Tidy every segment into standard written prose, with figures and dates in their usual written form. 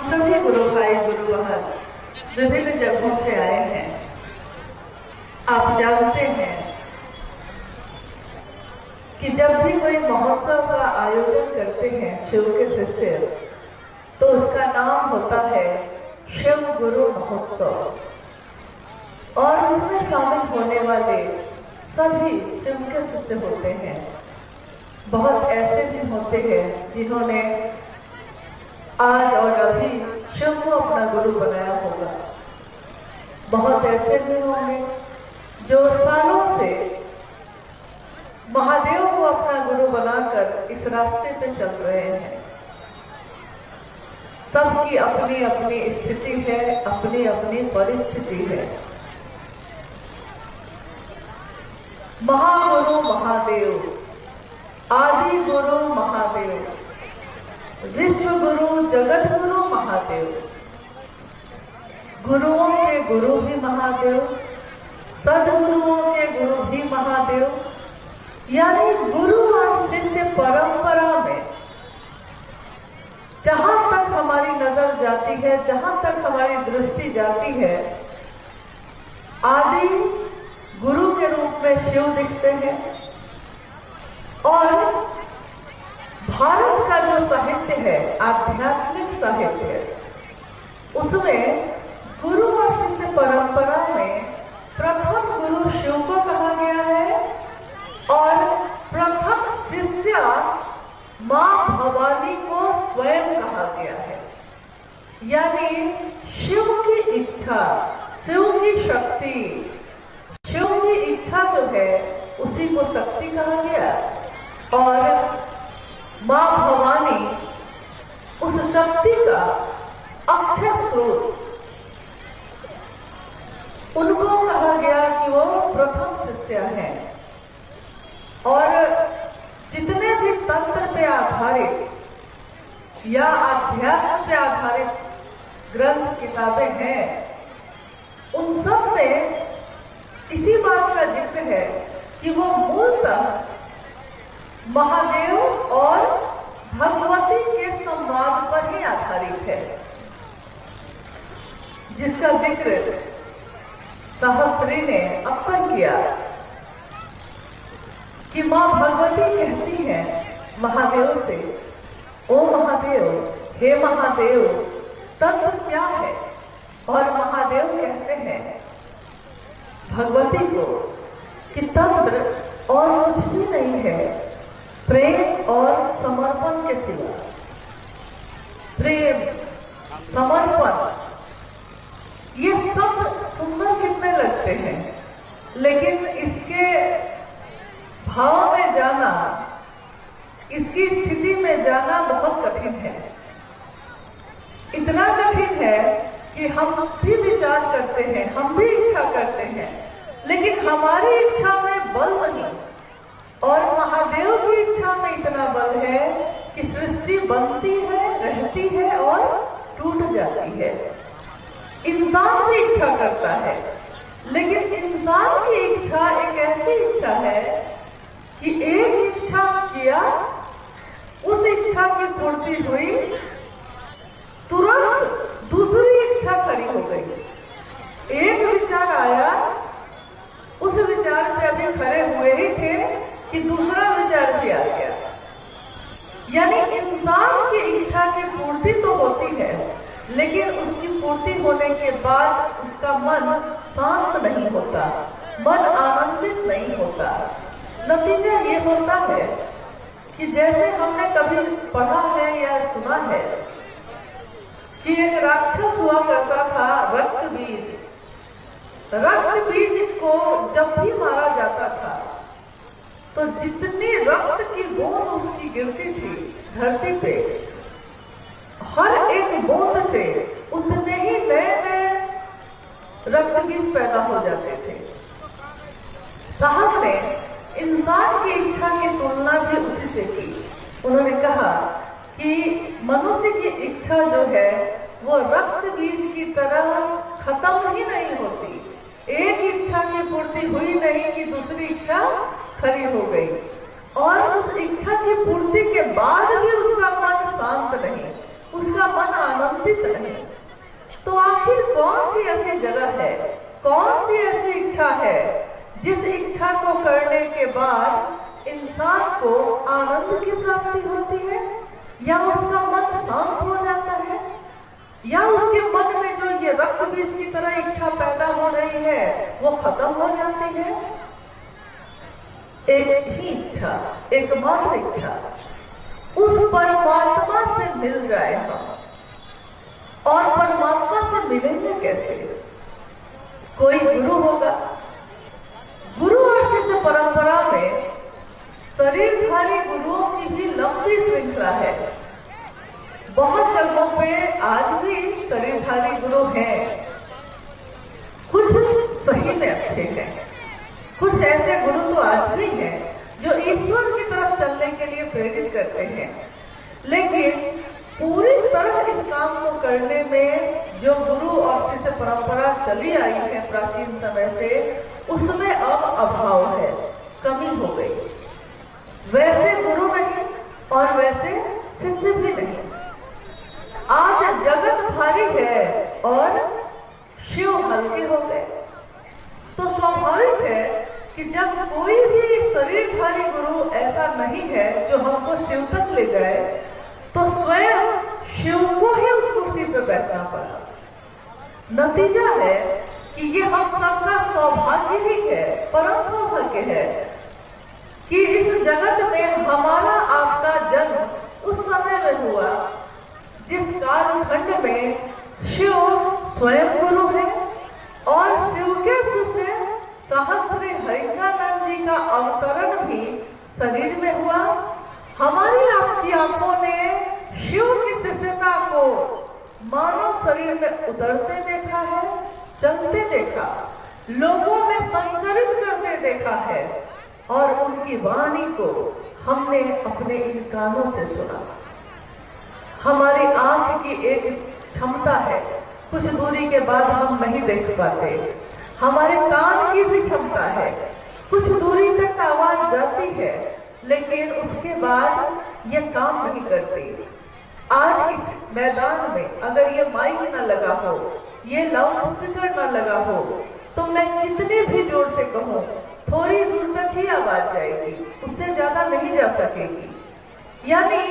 सभी गुरु भाई गुरु बहन विभिन्न जगहों से आए हैं। आप जानते हैं कि जब भी कोई महोत्सव का आयोजन करते हैं शिव के शिष्य, तो उसका नाम होता है शिव गुरु महोत्सव। और उसमें शामिल होने वाले सभी शिव के शिष्य होते हैं। बहुत ऐसे भी होते हैं जिन्होंने आज और अभी शिव को अपना गुरु बनाया होगा। बहुत ऐसे भी होंगे जो सालों से महादेव को अपना गुरु बनाकर इस रास्ते पे चल रहे हैं। सबकी अपनी अपनी स्थिति है, अपनी अपनी परिस्थिति है। महागुरु महादेव, आदि गुरु महादेव, विश्व गुरु जगत गुरु महादेव, गुरुओं के गुरु भी महादेव, सदगुरुओं के गुरु भी महादेव। यानी गुरु और शिष्य परंपरा में जहां तक हमारी नजर जाती है, जहां तक हमारी दृष्टि जाती है, आदि गुरु के रूप में शिव दिखते हैं। और भारत का जो साहित्य है, आध्यात्मिक साहित्य है, उसमें गुरु और शिष्य परंपरा में प्रथम गुरु शिव को कहा गया है और प्रथम शिष्य मां भवानी को स्वयं कहा गया है। यानी शिव की इच्छा, शिव की शक्ति, शिव की इच्छा जो है उसी को शक्ति कहा गया। और मां भवानी उस शक्ति का अक्षर स्रोत, उनको कहा गया कि वो प्रथम शिष्य हैं। और जितने भी तंत्र पे आधारित या अध्यात्म पे आधारित ग्रंथ किताबें हैं, उन सब में इसी बात का जिक्र है कि वो मूलतः महादेव और भगवती के संवाद पर ही आधारित है, जिसका जिक्र साहब श्री ने अब तक किया कि मां भगवती कहती है महादेव से, ओ महादेव, हे महादेव, तत्व क्या है? और महादेव कहते हैं भगवती को कि तंत्र और कुछ भी नहीं है प्रेम और समर्पण के सिवा। प्रेम, समर्पण, ये सब सुंदर कितने लगते हैं, लेकिन इसके भाव में जाना, इसकी स्थिति में जाना बहुत कठिन है। इतना कठिन है कि हम भी विचार करते हैं, हम भी इच्छा करते हैं, लेकिन हमारी इच्छा में बल नहीं और महादेव की इच्छा में इतना बल है कि सृष्टि बनती है, रहती है और टूट जाती है। इंसान भी इच्छा करता है, लेकिन इंसान की इच्छा एक ऐसी इच्छा है कि एक इच्छा किया, उस इच्छा की पूर्ति हुई, तुरंत दूसरी इच्छा खड़ी हो गई। एक विचार आया, उस विचार पे अभी खड़े हुए ही थे कि दूसरा विचार भी आ गया। यानी इंसान की इच्छा की पूर्ति तो होती है, लेकिन उसकी पूर्ति होने के बाद उसका मन शांत नहीं होता, मन आनंदित नहीं होता। नतीजा ये होता है कि जैसे हमने कभी पढ़ा है या सुना है कि एक राक्षस हुआ करता था, रक्त बीज। रक्त बीज को जब भी मारा जाता था तो जितनी रक्त की बूंद उसकी गिरती थी धरती पे, हर एक बूंद से उतने ही नए नए रक्त बीज पैदा हो जाते थे। साहब ने इंसान की इच्छा की तुलना भी उसी से की। उन्होंने कहा कि मनुष्य की इच्छा जो है वो रक्त बीज की तरह खत्म ही नहीं होती। एक इच्छा की पूर्ति हुई नहीं कि दूसरी इच्छा खड़ी हो गई, और उस इच्छा की पूर्ति के बाद भी उसका मन शांत नहीं, उसका मन आनंदित रहे। तो आखिर कौन सी ऐसी जगह है, कौन सी ऐसी इच्छा है जिस इच्छा को करने के बाद इंसान को आनंद की प्राप्ति होती है, या उसका मन शांत हो जाता है, या उसके मन में जो ये रक्त बीज की तरह इच्छा पैदा हो रही है वो खत्म हो जाती है। एक ही इच्छा, एकमात्र इच्छा, उस परमात्मा से मिल जाए हम। और परमात्मा से मिलेंगे कैसे? कोई गुरु होगा। गुरु और शिष्य परंपरा में शरीरधारी गुरुओं की भी लंबी श्रृंखला है। बहुत जगहों पे आज भी शरीरधारी गुरु हैं। कुछ सही में अच्छे हैं, कुछ ऐसे गुरु तो आज भी हैं जो ईश्वर की तरफ चलने के लिए प्रेरित करते हैं। लेकिन पूरी तरह इस काम को करने में जो गुरु और शिष्य परंपरा चली आई है प्राचीन समय से, उसमें अब अभाव है, कमी हो गई। वैसे गुरु नहीं और वैसे शिष्य भी नहीं। आज जगत भारी है और शिव हल्के हो गए। तो स्वाभाविक है कि जब कोई भी शरीरधारी गुरु ऐसा नहीं है जो हमको शिव तक ले जाए, तो स्वयं शिव को ही उस कुर्सी पे बैठना पड़ा। नतीजा है कि ये हम सबका सौभाग्य ही है, परम सौभाग्य है कि इस जगत में हमारा आपका जन्म उस समय में हुआ जिस कालखंड में शिव स्वयं गुरु है और शिव के शिष्य साहब श्री हरिद्रानंद जी का अवतरण भी शरीर में हुआ। हमारी आपकी आंखों ने शिव की शिष्यता को मानव शरीर में उतरते देखा है, चलते देखा, लोगों में संचरित करते देखा है, और उनकी वाणी को हमने अपने इन कानों से सुना। हमारी आंख की एक क्षमता है, कुछ दूरी के बाद हम नहीं देख पाते। हमारे कान की भी क्षमता है, कुछ दूरी तक आवाज जाती है, लेकिन उसके बाद ये काम नहीं करती। आज इस मैदान में अगर ये माइक न लगा हो, ये लाउड स्पीकर न लगा हो, तो मैं कितने भी जोर से कहूं, थोड़ी दूर तक ही आवाज जाएगी, उससे ज्यादा नहीं जा सकेगी। यानी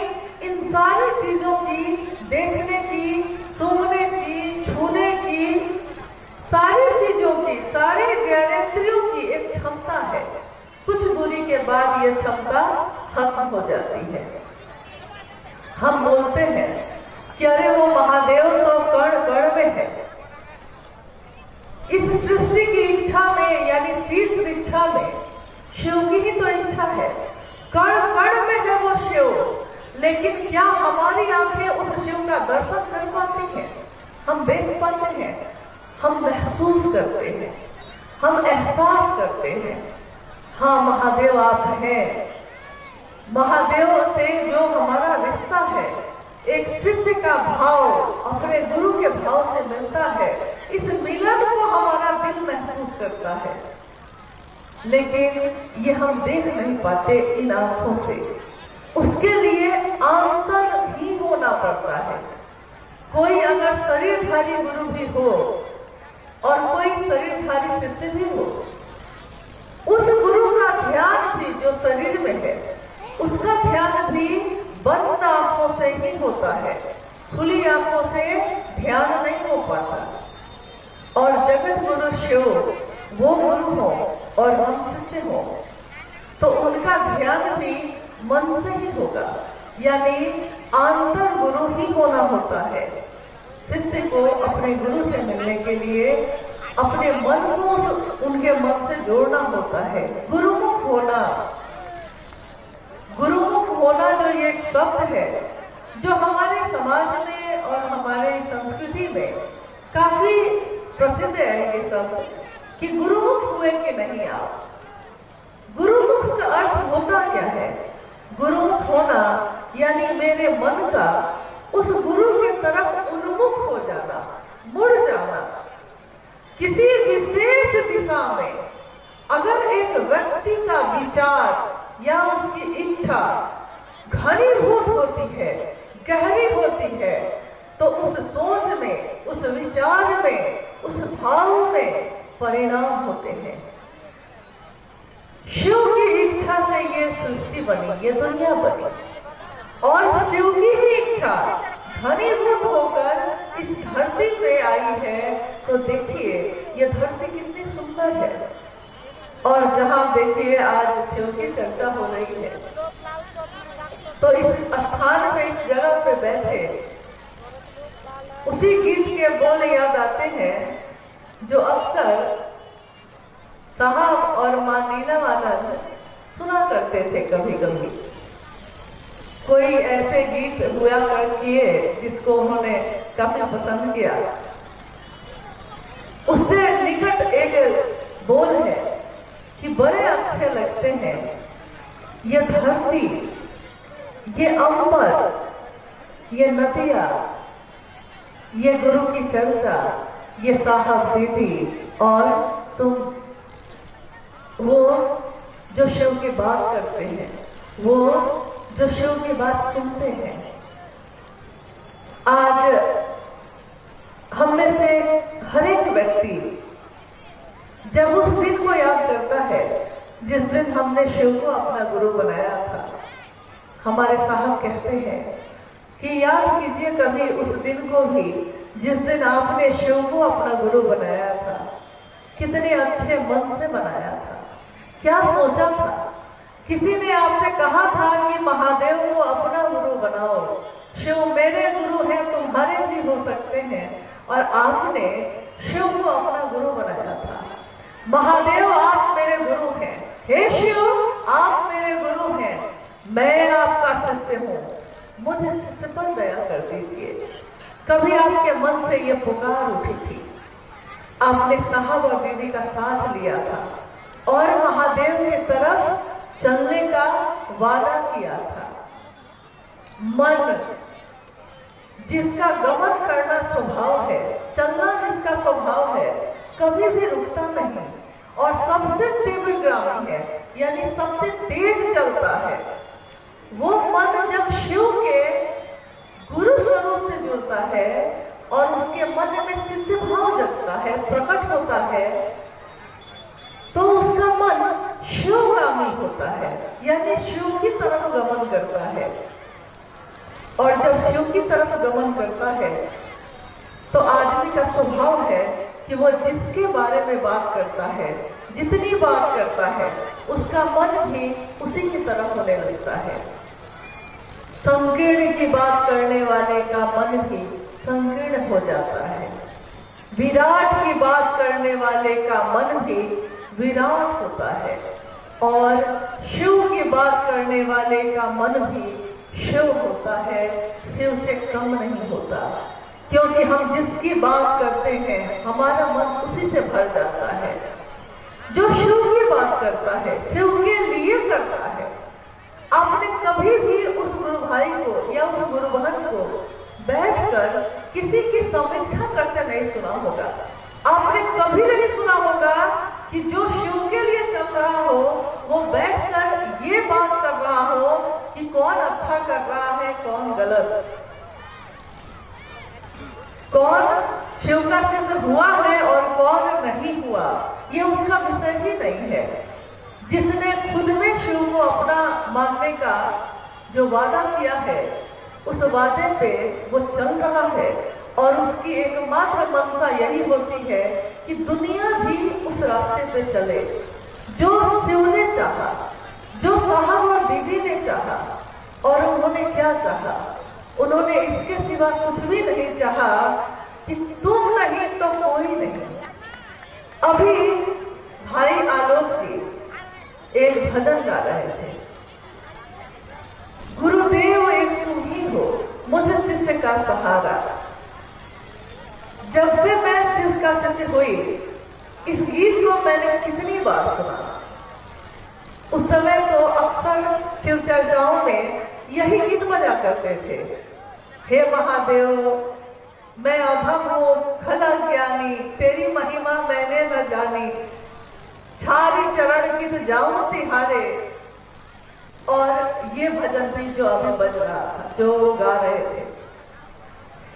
इन सारी चीजों की, देखने की, सुनने की, छूने की, सारी चीजों की, सारे ज्ञानेंद्रियों की एक क्षमता है। कुछ दूरी के बाद यह क्षमता खत्म हो जाती है। हम बोलते हैं कि अरे वो महादेव तो कण कण में है। इस सृष्टि की इच्छा में, यानी शीर्ष इच्छा में शिव की ही तो इच्छा है। कण कण में है वो शिव, लेकिन क्या हमारी आंखें उस शिव का दर्शन कर पाती हैं? हम देख पाते हैं, हम महसूस करते हैं, हम एहसास करते हैं, हाँ महादेव आप हैं। महादेव से जो हमारा रिश्ता है, एक शिष्य का भाव अपने गुरु के भाव से मिलता है, इस मिलन को हमारा दिल महसूस करता है। लेकिन ये हम देख नहीं पाते इन आंखों से। उसके लिए आंतर ही होना पड़ता है। कोई अगर शरीरधारी गुरु भी हो और कोई शरीरधारी शिष्य भी हो, उस गुरु का ध्यान भी जो शरीर में है, उसका ध्यान भी बंद आंखों से ही होता है। खुली आंखों से ध्यान नहीं हो पाता। और जगत गुरु शिव वो गुरु हो और हम शिष्य हो, तो उनका ध्यान भी मन से ही होगा, यानी आंतर गुरु ही होना होता है। शिष्य को अपने गुरु से मिलने के लिए अपने मन को उनके मन से जोड़ना होता है। गुरुमुख होना, गुरुमुख होना जो ये एक शब्द है, जो हमारे समाज में और हमारे संस्कृति में काफी प्रसिद्ध है ये शब्द, कि गुरुमुख हुए कि नहीं आप। गुरुमुख का अर्थ होता क्या है? गुरुमुख होना यानी मेरे मन का उस गुरु की तरफ उन्मुख हो जाना, मुड़ जाना। किसी विशेष दिशा में अगर एक व्यक्ति का विचार या उसकी इच्छा घनीभूत होती है, गहरी होती है, तो उस उस सोच में, उस विचार में, उस भाव में परिणाम होते हैं। शिव की इच्छा से ये सृष्टि बनी, ये दुनिया बनी, और शिव की ही इच्छा घनीभूत होकर इस धरती पे आई है। तो देखिए ये धरती कितनी सुंदर है। और जहां देखिए आज शिव की चर्चा हो रही है, तो इस स्थान पे, इस जगह पे बैठे उसी गीत के बोल याद आते हैं जो अक्सर साहब और मां नीलमानंद सुना करते थे। कभी कभी कोई ऐसे गीत हुआ कर किए जिसको उन्होंने काफी पसंद किया। उससे निकट एक बोल है कि बड़े अच्छे लगते हैं ये धरती, ये अंबर, ये नदियां, ये गुरु की चर्चा, ये साहब दीदी और तुम, वो जो शिव की बात करते हैं, वो जो शिव की बात सुनते हैं। आज हम में से हर एक व्यक्ति जब उस दिन को याद करता है जिस दिन हमने शिव को अपना गुरु बनाया था, हमारे साहब कहते हैं कि याद कीजिए कभी उस दिन को भी जिस दिन आपने शिव को अपना गुरु बनाया था। कितने अच्छे मन से बनाया था, क्या सोचा था। किसी ने आपसे कहा था कि महादेव को अपना गुरु बनाओ, शिव मेरे गुरु हैं, तुम्हारे भी हो सकते हैं, और आपने शिव को अपना गुरु बनाया था। महादेव आप मेरे गुरु हैं, हे शिव आप मेरे गुरु हैं, मैं आपका शिष्य हूं, मुझे शिष्य पर दया कर दीजिए। कभी आपके मन से ये पुकार उठी थी, आपने साहब और दीदी का साथ लिया था और महादेव की तरफ चलने का वादा किया था। मन जिसका गमन करना स्वभाव है, चलना जिसका स्वभाव है, कभी भी रुकता नहीं और सबसे तीव्रगामी है, यानी सबसे तेज चलता है। वो मन जब शिव के गुरु स्वरूप से जुड़ता है और उसके मन में शिष्य भाव जगता है, प्रकट होता है, तो उसका मन शिवगामी होता है, यानी शिव की तरफ गमन करता है। और जब शिव की तरफ गमन करता है तो आदमी का स्वभाव है कि वो जिसके बारे में बात करता है, जितनी बात करता है, उसका मन भी उसी की तरफ होने लगता है। संकीर्ण की बात करने वाले का मन भी संकीर्ण हो जाता है। विराट की बात करने वाले का मन भी विराट होता है, और शिव की बात करने वाले का मन भी शिव होता है, शिव से कम नहीं होता। क्योंकि हम जिसकी बात करते हैं हमारा मन उसी से भर जाता है। जो शिव की बात करता है, शिव के लिए करता है। आपने कभी भी उस गुरु भाई को या उस गुरु बहन को बैठकर किसी की समीक्षा करते नहीं सुना होगा। आपने कभी नहीं सुना होगा कि जो शिव के लिए चल रहा हो वो बैठकर ये बात कर रहा हो कि कौन अच्छा कर रहा है, कौन गलत, कौन शिव का शिष्य हुआ है और कौन नहीं हुआ। ये उसका विषय ही नहीं है। जिसने खुद में शिव को अपना मानने का जो वादा किया है, उस वादे पे वो चल रहा है, और उसकी एकमात्र मंशा यही होती है कि दुनिया भी उस रास्ते पे चले जो शिव ने चाहा, जो साहब और दीदी ने चाहा। और उन्होंने क्या चाहा? उन्होंने इसके सिवा कुछ भी नहीं चाहा कि तुम नहीं तो कोई नहीं। अभी भाई आलोक जी एक भजन गा रहे थे, गुरुदेव एक तुम ही हो, मुझे शिष्य का सहारा। जब से मैं शिव का शिष्य हुई, इस गीत को मैंने कितनी बार सुना। उस समय तो अक्सर शिव चर्चाओं में यही गीत बजा करते थे, हे महादेव मैं अधम हूँ खला ज्ञानी, तेरी महिमा मैंने न जानी, छारी चरण कित जाऊं तिहारे। और ये भजन भी जो अभी बज रहा था, जो वो गा रहे थे,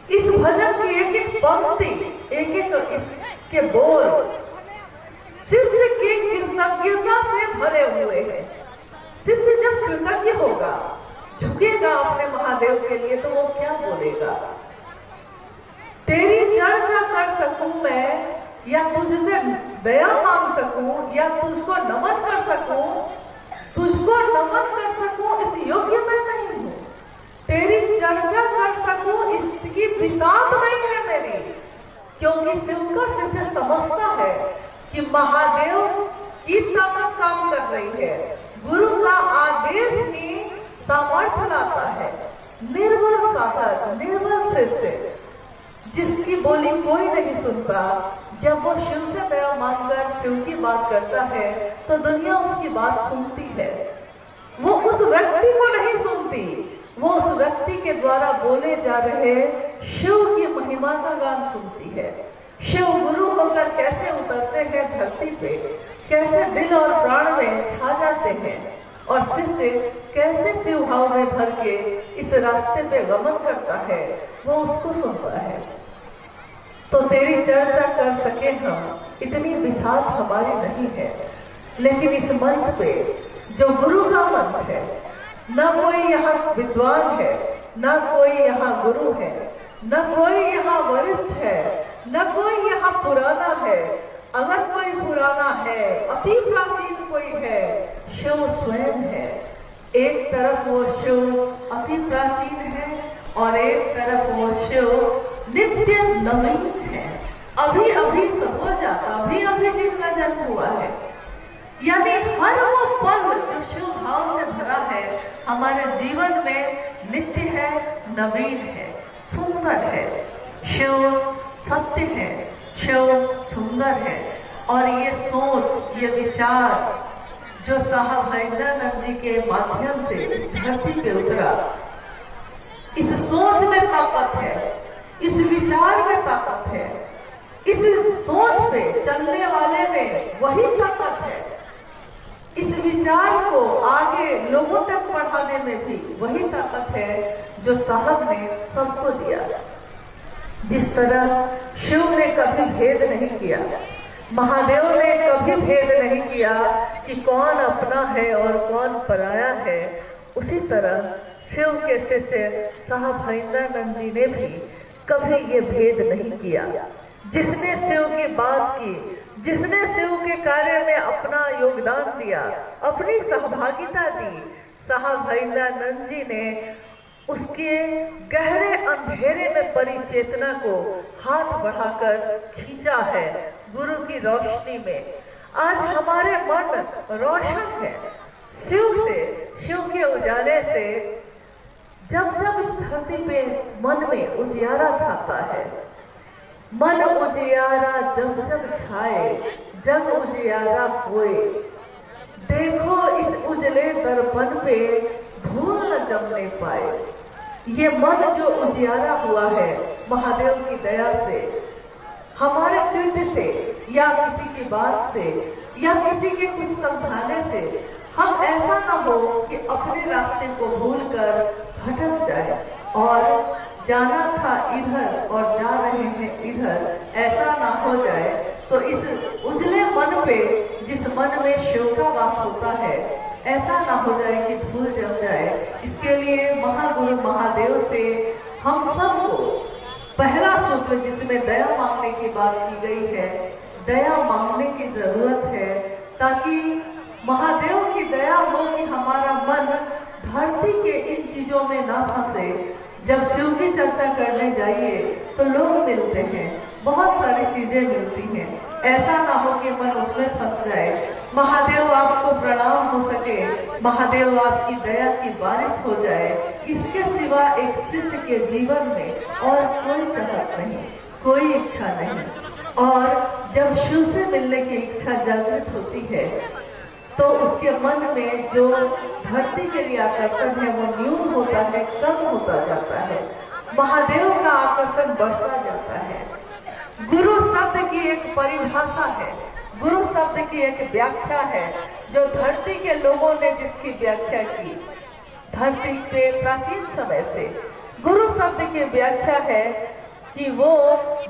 इस भजन की एक एक पंक्ति, एक एक इसके बोल शिष्य की कृतज्ञता से भरे हुए हैं। शिष्य जब कृतज्ञ होगा, झुकेगा अपने महादेव के लिए, तो वो क्या बोलेगा? तेरी चर्चा कर सकूं मैं, या तुझसे दया मांग सकूं, या तुझको नमन कर सकूं, तुझको नमन कर सकूं, इस योग्य मैं नहीं हूं। तेरी चर्चा कर सकूं, इसकी बिसात नहीं है मेरी, क्योंकि शिव का शिष्य समझता है कि महादेव की ताकत काम कर रही है। गुरु का आदेश ही सामर्थ्य लाता है। निर्बल साधक, निर्बल शिष्य, जिसकी बोली कोई नहीं सुनता, जब वो शिव से दया मांगकर शिव की बात करता है तो दुनिया उसकी बात सुनती है। वो उस व्यक्ति को नहीं सुनती, वो उस व्यक्ति के द्वारा बोले जा रहे शिव की महिमा का गान सुनती है। शिव गुरु होकर कैसे उतरते हैं धरती पे, कैसे दिल और प्राण में छा जाते हैं, और शिष्य कैसे शिव भाव में भर के इस रास्ते पे गमन करता है, वो उसको सुनता है। तो तेरी चर्चा कर सके हम, इतनी विशाल हमारी नहीं है, लेकिन इस मंच पे जो गुरु का मंच है, न कोई यहाँ विद्वान है, न कोई यहाँ गुरु है, न कोई यहाँ वरिष्ठ है, न कोई यहाँ पुराना है। अगर कोई पुराना है, अति प्राचीन कोई है, शिव स्वयं है। एक तरफ वो शिव अति प्राचीन है और एक तरफ वो शिव नित्य नवीन है। अभी अभी सब हो जाता, अभी अभी जिसका जन्म हुआ है, यानी हर वो पल जो शिव भाव से भरा है हमारे जीवन में नित्य है, नवीन है, सुंदर है। शिव सत्य है, शिव सुंदर है। और ये सोच, ये विचार जो साहब हरिंद्रानंद जी के माध्यम से इस धरती पे उतरा, इस सोच में ताकत है, इस विचार में ताकत है, इस सोच पे चलने वाले में वही ताकत है, इस विचार को आगे लोगों तक बढ़ाने में भी वही ताकत है जो साहब ने सबको दिया। जिस तरह शिव ने कभी भेद नहीं किया, महादेव ने कभी भेद नहीं किया कि कौन अपना है और कौन पराया है, उसी तरह शिव के शिष्य साहब हरिंद्रानंद जी ने भी कभी ये भेद नहीं किया। जिसने शिव की बात की, जिसने शिव के कार्य में अपना योगदान दिया, अपनी सहभागिता दी, साहब हरिंद्रानंद जी ने उसके गहरे अंधेरे में परी चेतना को हाथ बढ़ाकर खींचा है गुरु की रोशनी में। आज हमारे मन रोशन है शिव से, शिव के उजाले से। जब जब इस धरती पे मन में उजियारा छाता है, मन उजियारा जब जब छाए, जग उजियारा होए, देखो इस उजले दर्पण पे धूल न जमने पाए। ये मन जो उजियारा हुआ है महादेव की दया से, हमारे कृत्य से, या किसी की बात से, या किसी के कुछ समझाने से हम ऐसा ना हो कि अपने रास्ते को भूलकर भटक जाए और जाना था इधर और जा रहे हैं इधर, ऐसा ना हो जाए। तो इस उजले मन पे, जिस मन में शिव का वास होता है, ऐसा ना हो जाए कि धूल जम जाए। इसके लिए महागुरु महादेव से हम सबको पहला सूत्र जिसमें दया मांगने की बात की गई है, दया मांगने की जरूरत है, ताकि महादेव की दया हो कि हमारा मन धरती के इन चीजों में ना फंसे। जब शिव की चर्चा करने जाइए तो लोग मिलते हैं, बहुत सारी चीजें मिलती हैं, ऐसा ना हो कि मन उसमें फंस जाए। महादेव आपको प्रणाम हो सके, महादेव आपकी दया की बारिश हो जाए, इसके सिवा एक शिष्य के जीवन में और कोई चाहत नहीं, कोई इच्छा नहीं। और जब शिव से मिलने की इच्छा जागृत होती है तो उसके मन में जो धरती के लिए आकर्षण है वो न्यून होता है, कम होता जाता है, महादेव का आकर्षण बढ़ता जाता है। गुरु शब्द की एक परिभाषा है, गुरु शब्द की एक व्याख्या है, जो धरती के लोगों ने जिसकी व्याख्या की, धरती पे प्राचीन समय से गुरु शब्द की व्याख्या है कि वो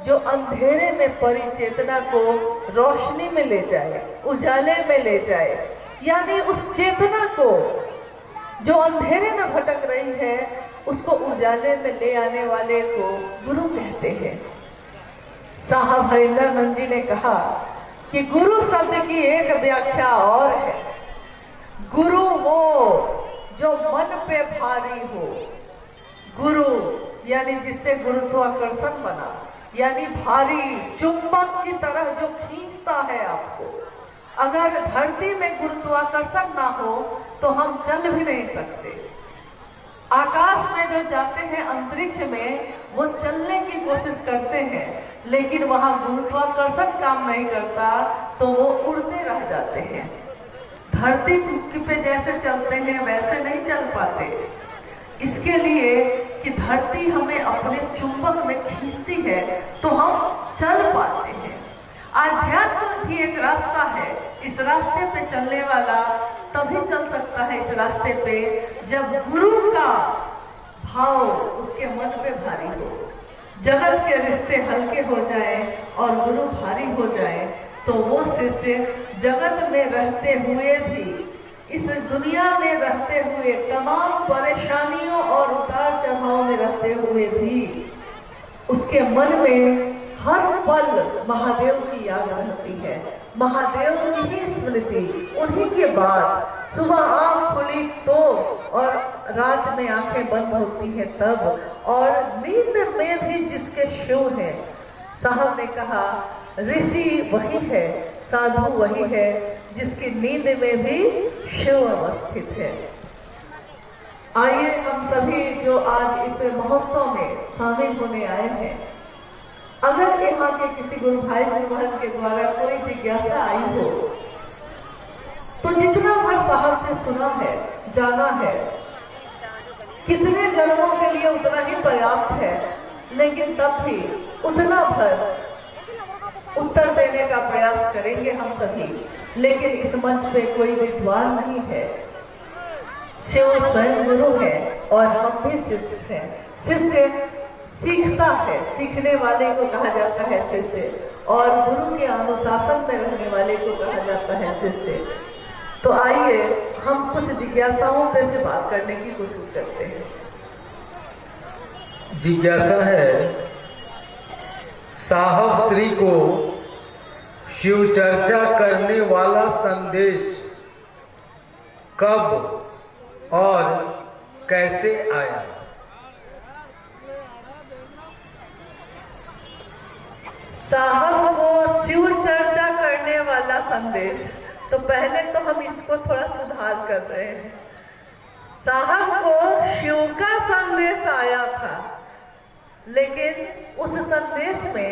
जो अंधेरे में पड़ी चेतना को रोशनी में ले जाए, उजाले में ले जाए। यानी उस चेतना को जो अंधेरे में भटक रही है उसको उजाले में ले आने वाले को गुरु कहते हैं। साहब हरिंदरानंद जी ने कहा कि गुरु शब्द की एक व्याख्या और है। गुरु वो जो मन पे भारी हो। गुरु यानी जिससे गुरुत्वाकर्षण बना, यानी भारी चुंबक की तरह जो खींचता है आपको। अगर धरती में गुरुत्वाकर्षण ना हो तो हम चल भी नहीं सकते। आकाश में जो जाते हैं अंतरिक्ष में वो चलने की कोशिश करते हैं, लेकिन वहां गुरुत्वाकर्षण काम नहीं करता तो वो उड़ते रह जाते हैं। धरती पे जैसे चलते हैं वैसे नहीं चल पाते। इसके लिए कि धरती हमें अपने चुंबक में खींचती है तो हम चल पाते हैं। आध्यात्म भी एक रास्ता है। इस रास्ते पे चलने वाला तभी चल सकता है इस रास्ते पे जब गुरु का भाव उसके मन पे भारी हो। जगत के रिश्ते हल्के हो जाए और गुरु भारी हो जाए तो वो शिष्य जगत में रहते हुए भी, इस दुनिया में रहते हुए, तमाम परेशानियों और उतार चढ़ाव में रहते हुए भी उसके मन में हर पल महादेव की याद रहती है। महादेव की ही स्मृति। उन्हीं के बाद सुबह आंख खुली तो और रात में आंखें बंद होती है तब, और नींद में भी जिसके शिव हैं। साहब ने कहा ऋषि वही है, साधु वही है जिसकी नींद में भी शिव अवस्थित है। आइए हम सभी जो आज इस महोत्सव में शामिल होने आए हैं, अगर यहाँ के किसी गुरु भाई गुरुहन के द्वारा कोई जिज्ञासा आई हो तो जितना भर साहब से सुना है, जाना है, कितने जन्मों के लिए उतना ही पर्याप्त है, लेकिन तब भी उतना भर उत्तर देने का प्रयास करेंगे हम सभी। लेकिन इस मंच पे कोई विद्वान नहीं है। शिव स्वयं गुरु है और हम भी शिष्य हैं। शिष्य सीखता है, सीखने वाले को कहा जाता है शिष्य, और गुरु के अनुशासन में रहने वाले को कहा जाता है शिष्य। तो आइए हम कुछ जिज्ञासाओं पे भी बात करने की कोशिश करते हैं। जिज्ञासा है, साहब श्री को शिव चर्चा करने वाला संदेश कब और कैसे आया? साहब को शिव चर्चा करने वाला संदेश, तो पहले तो हम इसको थोड़ा सुधार कर रहे हैं। साहब को शिव का संदेश आया था, लेकिन उस संदेश में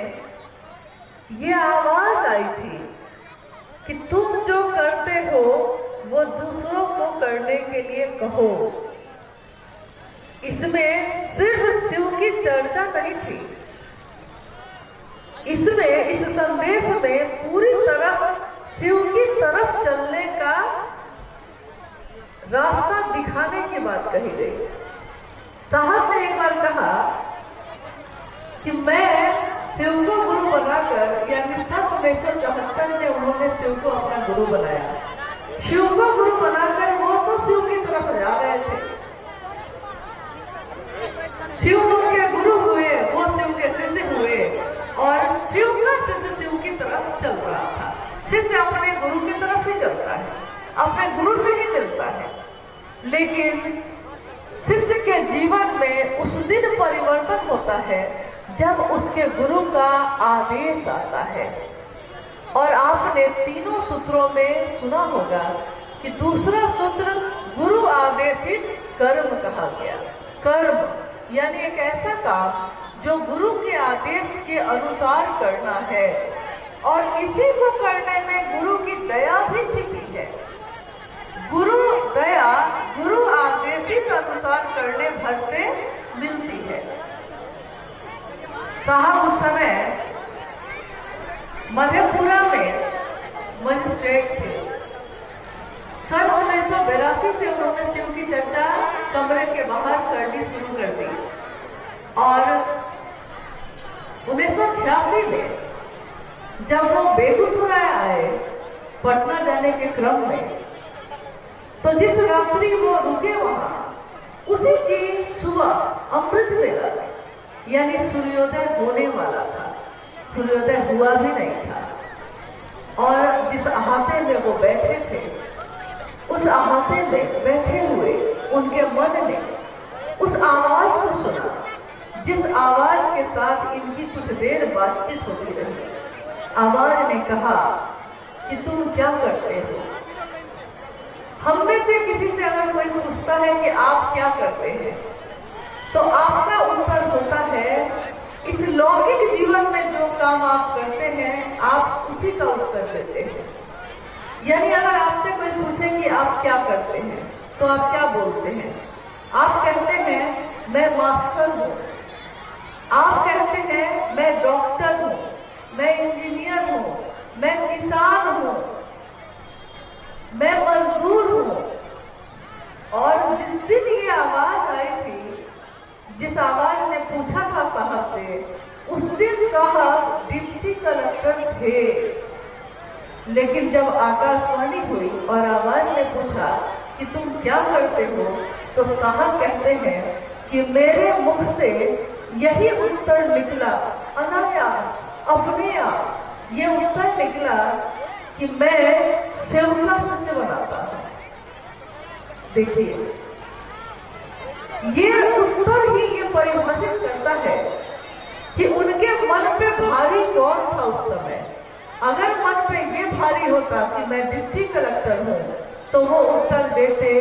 ये आवाज आई थी कि तुम जो करते हो वो दूसरों को करने के लिए कहो। इसमें सिर्फ शिव की चर्चा नहीं थी, इसमें, इस संदेश में पूरी तरह शिव की तरफ चलने का रास्ता दिखाने की बात कही गई। साहब ने एक बार कहा कि मैं शिव को गुरु बनाकर, यानी 1974 में उन्होंने शिव को अपना गुरु बनाया। शिव को गुरु बनाकर वो तो शिव की तरफ जा रहे थे, शिव उनके गुरु हुए, वो शिव के शिष्य हुए, और शिव का शिष्य शिव की तरफ चल रहा था। शिष्य अपने गुरु की तरफ ही चलता है, अपने गुरु से ही मिलता है। लेकिन शिष्य के जीवन में उस दिन परिवर्तन होता है जब उसके गुरु का आदेश आता है। और आपने तीनों सूत्रों में सुना होगा कि दूसरा सूत्र गुरु आदेशित कर्म कहा गया। कर्म यानी एक ऐसा काम जो गुरु के आदेश के अनुसार करना है, और इसी को करने में गुरु की दया भी छिपी है। गुरु दया गुरु आदेशित अनुसार करने भर से मिलती है। साहब उस समय मधेपुरा में मजिस्ट्रेट थे। सन 1982 से उन्होंने शिव की चर्चा कमरे के बाहर करनी शुरू कर दी, और 1986 में जब वो बेगूसराय आए पटना जाने के क्रम में, तो जिस रात्रि वो रुके वहां, उसी की सुबह अमृत वेला यानी सूर्योदय होने वाला था। सूर्योदय हुआ भी नहीं था, और जिस अहाते में वो बैठे थे, उस अहाते में बैठे हुए उनके मन ने उस आवाज को सुना, जिस आवाज के साथ इनकी कुछ देर बातचीत होती रही। आवाज ने कहा कि तुम क्या करते हो? हम में से किसी से अगर कोई पूछता है कि आप क्या करते हैं, तो आपका उत्तर होता है इस लौकिक जीवन में जो काम आप करते हैं, आप उसी का उत्तर देते हैं। यानी अगर आपसे कोई पूछे कि आप क्या करते हैं, तो आप क्या बोलते हैं? आप कहते हैं मैं मास्टर हूं, आप कहते हैं मैं डॉक्टर हूं, मैं इंजीनियर हूं, मैं किसान हूं, मैं मजदूर हूं। और जिस दिन ये आवाज आई थी, जिस आवाज ने पूछा था साहब से, उस दिन साहब डिप्टी कलेक्टर थे। लेकिन जब आकाशवाणी हुई और आवाज ने पूछा कि तुम क्या करते हो, तो साहब कहते हैं कि मेरे मुख से यही उत्तर निकला, अनायास अपने आप ये उत्तर निकला कि मैं सेवका से बनाता हूं। देखिए, ये उत्तर ही ये परिभाषित करता है कि उनके मन पे भारी कौन था उस समय। अगर मन पे ये भारी होता कि मैं डिप्टी कलेक्टर हूं, तो वो उत्तर देते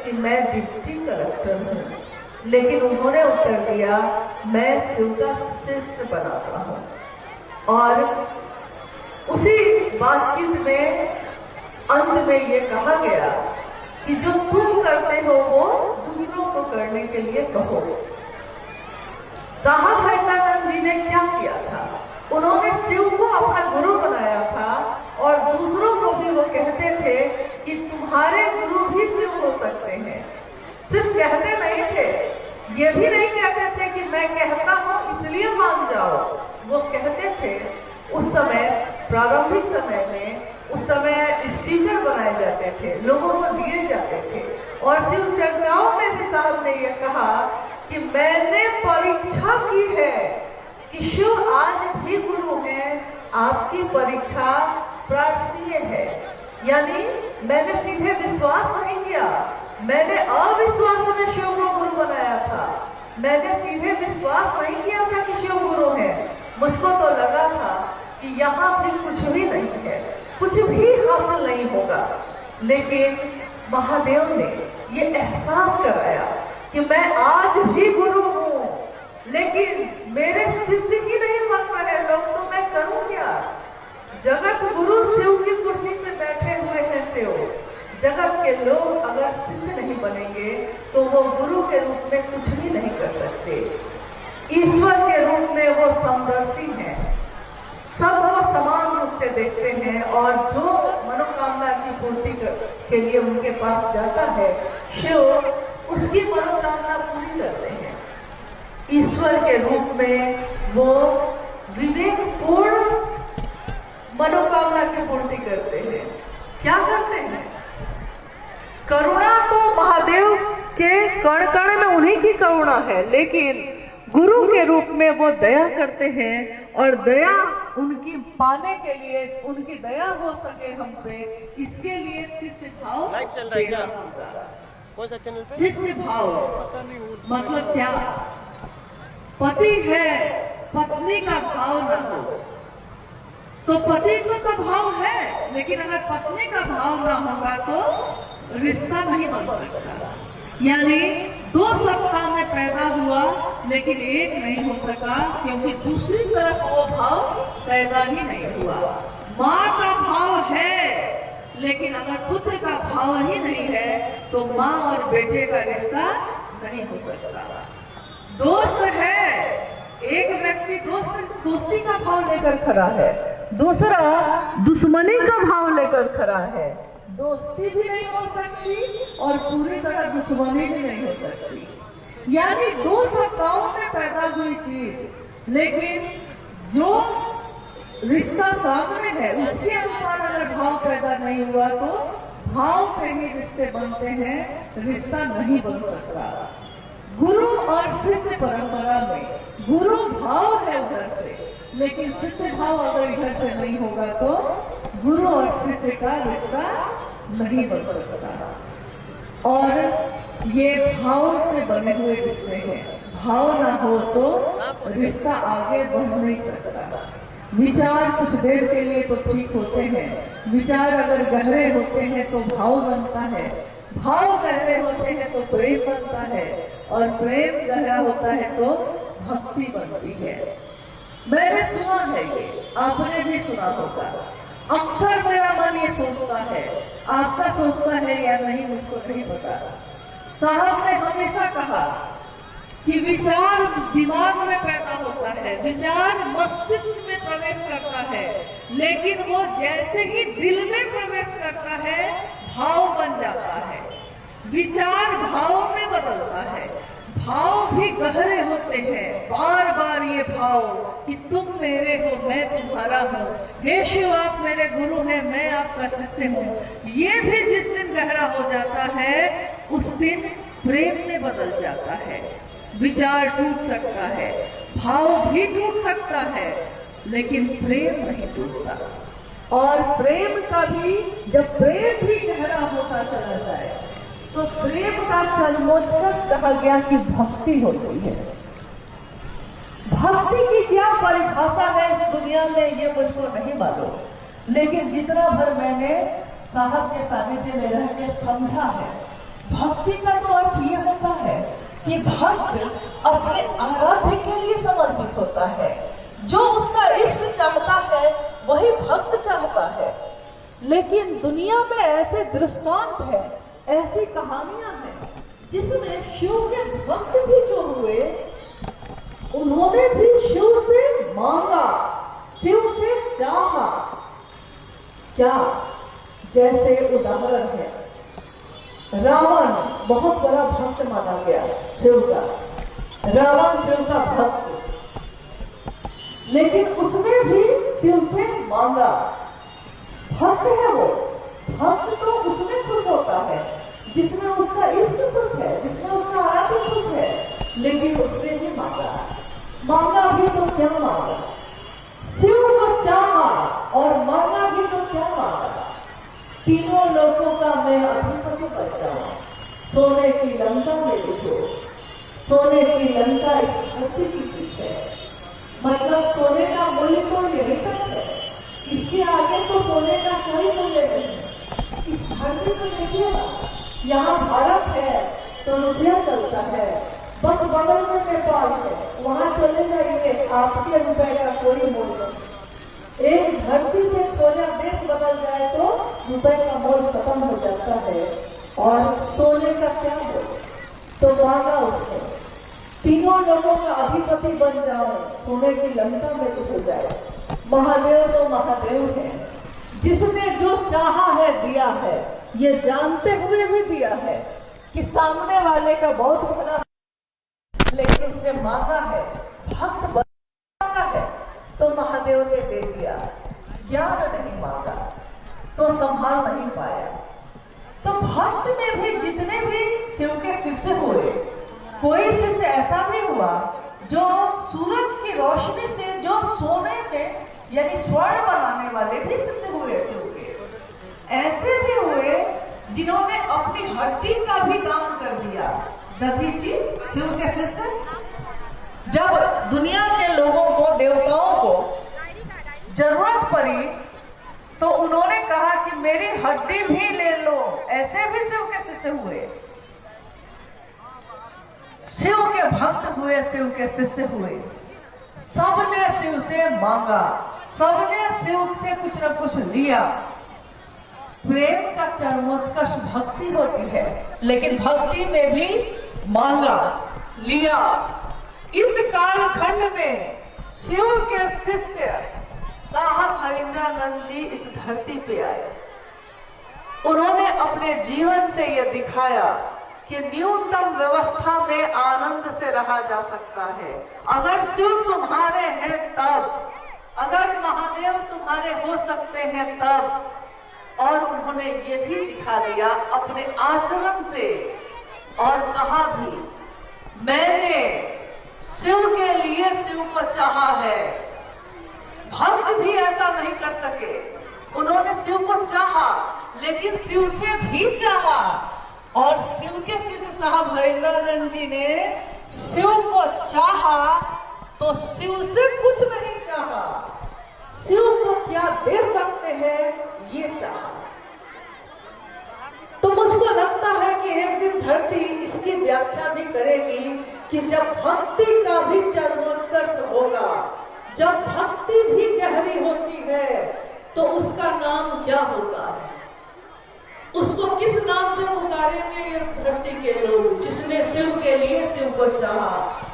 कि मैं डिप्टी कलेक्टर हूं। लेकिन उन्होंने उत्तर दिया मैं सेवका से बनाता हूं। और उसी बातचीत में अंत में ये कहा गया कि जो तुम करते हो वो दूसरों को करने के लिए कहो। साहब हरितानंद जी ने क्या किया था? उन्होंने शिव को अपना गुरु बनाया था, और दूसरों को भी वो कहते थे कि तुम्हारे गुरु भी शिव हो सकते हैं। सिर्फ कहते नहीं थे, ये भी नहीं कहते थे कि मैं कहता हूं इसलिए मान जाओ। वो कहते थे, उस समय प्रारंभिक समय में, उस समय स्पीकर बनाए जाते थे, लोगों को दिए जाते थे, और शिव चर्चाओं में भी साहब ने यह कहा कि मैंने परीक्षा की है कि शिव आज भी गुरु हैं, आपकी परीक्षा प्रार्थनीय है। यानी मैंने सीधे विश्वास नहीं किया, मैंने अविश्वास में शिव को गुरु बनाया था। मैंने सीधे विश्वास नहीं किया था कि शिव गुरु है। मुझको तो लगा था कि यहाँ भी कुछ भी नहीं है, कुछ भी हासिल नहीं होगा। लेकिन महादेव ने ये एहसास कराया कि मैं आज भी गुरु हूं, लेकिन मेरे शिष्य ही नहीं बन रहे लोग, तो मैं करूं क्या? जगत गुरु शिव की कुर्सी पे बैठे हुए हैं शिव। जगत के लोग अगर शिष्य नहीं बनेंगे तो वो गुरु के रूप में कुछ भी नहीं कर सकते। ईश्वर के रूप में वो समदर्शी हैं, सबको समान रूप से देखते हैं, और जो मनोकामना की पूर्ति के लिए उनके पास जाता है शिव, उसकी मनोकामना पूरी करते हैं। ईश्वर के रूप में वो विवेकपूर्ण मनोकामना की पूर्ति करते हैं। क्या करते हैं? करुणा तो महादेव के कण कण में उन्हीं की करुणा है, लेकिन गुरु के रूप में वो दया करते हैं, और दया उनकी पाने के लिए, उनकी दया हो सके हम पे, इसके लिए शिष्य भाव देना होगा। कौन सा चैनल पे? शिष्य भाव मतलब क्या? पति है, पत्नी का भाव न हो, तो पति को तो भाव है, लेकिन अगर पत्नी का भाव ना होगा तो रिश्ता नहीं बन सकता। यानी दो सत्ता में पैदा हुआ, लेकिन एक नहीं हो सका, क्योंकि दूसरी तरफ वो भाव पैदा ही नहीं हुआ। माँ का भाव है, लेकिन अगर पुत्र का भाव ही नहीं है तो माँ और बेटे का रिश्ता नहीं हो सकता। दोस्त है, एक व्यक्ति दोस्ती का भाव लेकर खड़ा है, दूसरा दुश्मनी का भाव लेकर खड़ा है। दोस्ती भी नहीं हो सकती और पूरी तरह दुश्मनी भी नहीं हो सकती। यानी दो सत्ताओं में पैदा हुई चीज, लेकिन रिश्ता सामने है, उसके अनुसार अगर भाव पैदा नहीं हुआ तो भाव पे ही रिश्ते बनते हैं, रिश्ता नहीं बन सकता। गुरु और शिष्य परंपरा में गुरु भाव है उधर से, लेकिन शिष्य भाव अगर इधर से नहीं होगा तो गुरु और शिष्य का रिश्ता नहीं बन सकता। और ये भाव पे बने हुए रिश्ते हैं, भाव ना हो तो रिश्ता आगे बढ़ नहीं सकता। विचार कुछ देर के लिए तो ठीक होते हैं, विचार अगर गहरे होते हैं तो भाव बनता है, भाव गहरे होते हैं तो प्रेम बनता है, और प्रेम गहरा होता है तो भक्ति बनती है। मैंने सुना है, ये आपने भी सुना होगा। अक्सर मेरा मन ये सोचता है, आपका सोचता है या नहीं मुझको नहीं पता। साहब ने हमेशा कहा कि विचार दिमाग में पैदा होता है, विचार मस्तिष्क में प्रवेश करता है, लेकिन वो जैसे ही दिल में प्रवेश करता है भाव बन जाता है। विचार भाव में बदलता है, भाव भी गहरे होते हैं, बार बार ये भाव कि तुम मेरे हो मैं तुम्हारा हूँ, हे शिव आप मेरे गुरु हैं मैं आपका शिष्य हूँ, ये भी जिस दिन गहरा हो जाता है उस दिन प्रेम में बदल जाता है। विचार टूट सकता है, भाव भी टूट सकता है, लेकिन प्रेम नहीं टूटता। और प्रेम का भी, जब प्रेम भी गहरा होता चला जाए तो प्रेम का चरमोत्कर्ष कहा गया कि भक्ति होती है। भक्ति की क्या परिभाषा है इस दुनिया में ये मुझको नहीं मालूम, लेकिन जितना भर मैंने साहब के सानिध्य में रह के समझा है, भक्ति का तो अर्थ ये होता है कि भक्त अपने आराध्य के लिए समर्पित होता है। जो उसका इष्ट चाहता है वही भक्त चाहता है। लेकिन दुनिया में ऐसे दृष्टांत है, ऐसी कहानियां हैं जिसमें शिव के भक्त भी जो हुए उन्होंने भी शिव से मांगा, शिव से चाहा। क्या? जैसे उदाहरण है, रावण बहुत बड़ा भक्त माना गया शिव का, रावण शिव का भक्त, लेकिन उसने भी शिव से मांगा। भक्त है वो, भक्त तो उसमें खुश होता है जिसमें उसका इष्ट खुश है, जिसमें उसका आराध्य खुश है, लेकिन उसने भी मांगा। मांगा भी तो क्या मांगा? शिव को चाहा और मांगा भी तो क्या मांगा? तीनों लोगों का मैं अधिपति बन जाऊं, सोने की लंका में लिखो। सोने की लंका एक धरती की चीज है, मतलब सोने का मूल्य तो यही तक है, इसके आगे तो सोने का कोई मूल्य नहीं। इस धरती को देखिए ना, यहाँ भारत है तो रुपया चलता है, बस बगल में नेपाल है, वहां चले जाइए आपके रुपए का कोई मूल्य नहीं। एक धरती से थोड़ा देश बदल जाए तो रुपए का मोल खत्म हो जाता है, और सोने का क्या हो? तो मांगा उसने, तीनों लोगों का अधिपति बन जाओ, सोने की लंका में डूब जाए। महादेव तो महादेव है, जिसने जो चाहा है दिया है, ये जानते हुए भी दिया है कि सामने वाले का बहुत भला, लेकिन उसने मांगा है, भक्त मांगा है तो महादेव ने दे दिया। ज्ञान नहीं मांगा तो संभाल नहीं पाया। तो भक्त में भी जितने भी शिव के शिष्य हुए, कोई शिष्य ऐसा भी हुआ जो सूरज की रोशनी से जो सोने में यानी स्वर्ण बनाने वाले भी शिष्य हुए शिव के। ऐसे भी हुए जिन्होंने अपनी हड्डी का भी दान कर दिया। दधीची शिव के शिष्य, जब दुनिया के लोगों को, देवताओं को जरूरत पड़ी तो उन्होंने कहा कि मेरी हड्डी भी ले लो। ऐसे भी शिव के शिष्य हुए, शिव के भक्त हुए, शिव के शिष्य हुए। सबने शिव से मांगा, सबने शिव से कुछ न कुछ लिया। प्रेम का चरमोत्कर्ष भक्ति होती है, लेकिन भक्ति में भी मांगा, लिया। इस कालखंड में शिव के शिष्य साहब हरिंद्रानंद जी इस धरती पे आए। उन्होंने अपने जीवन से यह दिखाया कि न्यूनतम व्यवस्था में आनंद से रहा जा सकता है। अगर शिव तुम्हारे हैं तब, अगर महादेव तुम्हारे हो सकते हैं तब। और उन्होंने ये भी दिखा दिया अपने आचरण से, और कहा भी, मैंने शिव के लिए शिव को चाहा है। भक्त भी ऐसा नहीं कर सके, उन्होंने शिव को चाहा, लेकिन शिव से भी चाहा। और शिव के शिष्य साहब हरिंदरानंद जी ने शिव को चाहा तो शिव से कुछ नहीं चाहा, शिव को क्या दे सकते हैं ये चाहा। तो मुझको लगता है कि एक दिन धरती इसकी व्याख्या भी करेगी कि जब भक्ति का भी चरमोत्कर्ष होगा, जब भक्ति भी गहरी होती है, तो उसका नाम क्या होता है, उसको किस नाम से पुकारेंगे इस धरती के लोग। जिसने शिव के लिए शिव को चाहा,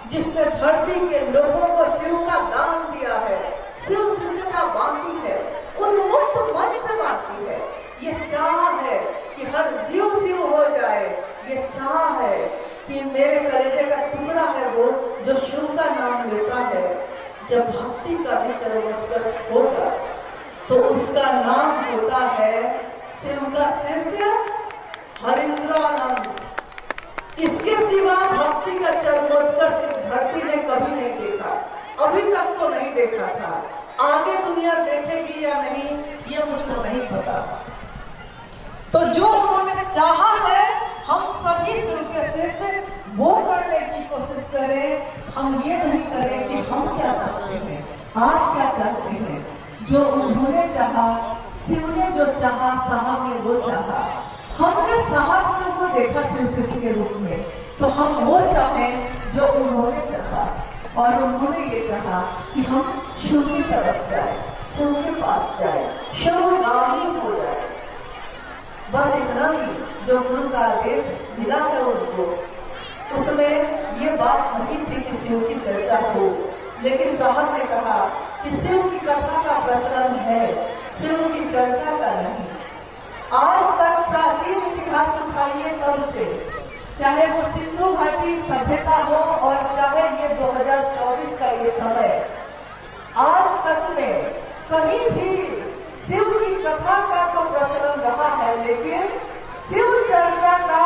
जिसने धरती के लोगों को शिव का दान दिया है, शिव शिष्यता बांटी है, उन्मुक्त मन से बांटी है। ये चाह है कि हर जीव शिव हो जाए, ये चाह है कि मेरे कलेजे का टुकड़ा है वो जो शिव का नाम लेता है। जब भक्ति का भी चरमोत्कर्ष होगा तो उसका नाम होता है शिव का शिष्य हरिंद्रानंद। इसके सिवा भक्ति का चरमोत्कर्ष इस धरती ने कभी नहीं देखा, अभी तक तो नहीं देखा था। आगे दुनिया देखेगी या नहीं ये मुझको नहीं पता। तो जो उन्होंने चाहा है, हम सभी शिव के शिष्य वो करने की कोशिश करें। हम ये नहीं करें कि हम क्या चाहते हैं, आप क्या चाहते हैं। जो उन्होंने चाहा, शिव ने जो चाहा, साहब ने वो चाहा। हमने साहब को देखा शिव शिष्य के रूप में, तो हम वो चाहें जो उन्होंने चाहा। और उन्होंने ये कहा कि हम शिव की तरफ जाए, शिव के पास जाए, शिवगामी हो जाए। बस इतना ही जो गुरु का आदेश मिला है उनको, उसमें ये बात नहीं थी कि शिव की चर्चा हो, लेकिन साहब ने कहा कि शिव की कथा का प्रचलन है, शिव की चर्चा का नहीं। आज तक प्राचीन इतिहास उठाइए तब से, चाहे वो सिंधु घाटी सभ्यता हो और चाहे ये 2024 का ये समय, आज तक में कहीं भी शिव की कथा का तो प्रचलन रहा है, लेकिन शिव चर्चा का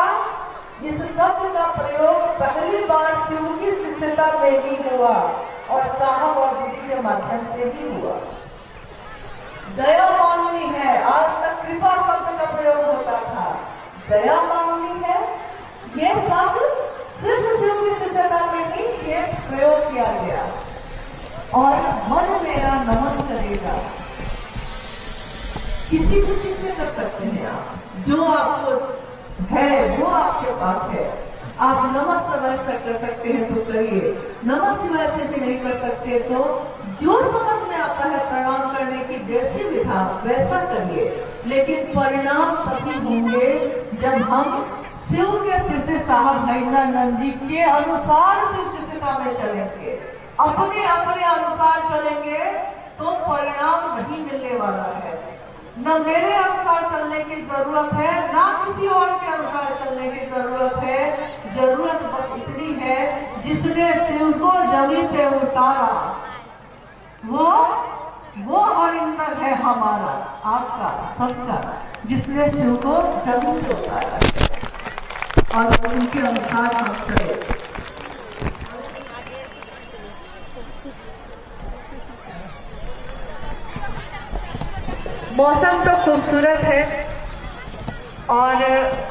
इस शब्द का प्रयोग पहली बार शिव की शिष्यता में ही हुआ और साहब और दीदी के माध्यम से ही हुआ। दया मांगनी है, आज तक कृपा शब्द का प्रयोग होता था, दया मांगनी है, ये शब्द सिर्फ शिव की शिष्यता में ही ये प्रयोग किया गया। और मन मेरा नमन करेगा, किसी भी चीज से कर सकते हैं आप, जो आपको है वो आपके पास है। आप नमः शिवाय से कर सकते हैं तो करिए, नमः शिवाय से भी नहीं कर सकते तो जो समझ में आता है प्रणाम करने की जैसी विधा वैसा करिए। लेकिन परिणाम तभी होंगे जब हम शिव के शिष्य साहब हरिंद्रानंद जी के अनुसार शिव शिष्यता में चलेंगे, अपने अपने अनुसार चलेंगे तो परिणाम नहीं मिलने वाला है। न मेरे अनुसार चलने की जरूरत है, ना किसी और के अनुसार चलने की जरूरत है। जरूरत बस इतनी है, जिसने शिव को जमी पे उतारा वो हरिंदर है हमारा, आपका, सबका, जिसने शिव को जमी पे उतारा और उनके अनुसार हम चले। मौसम तो खूबसूरत है, और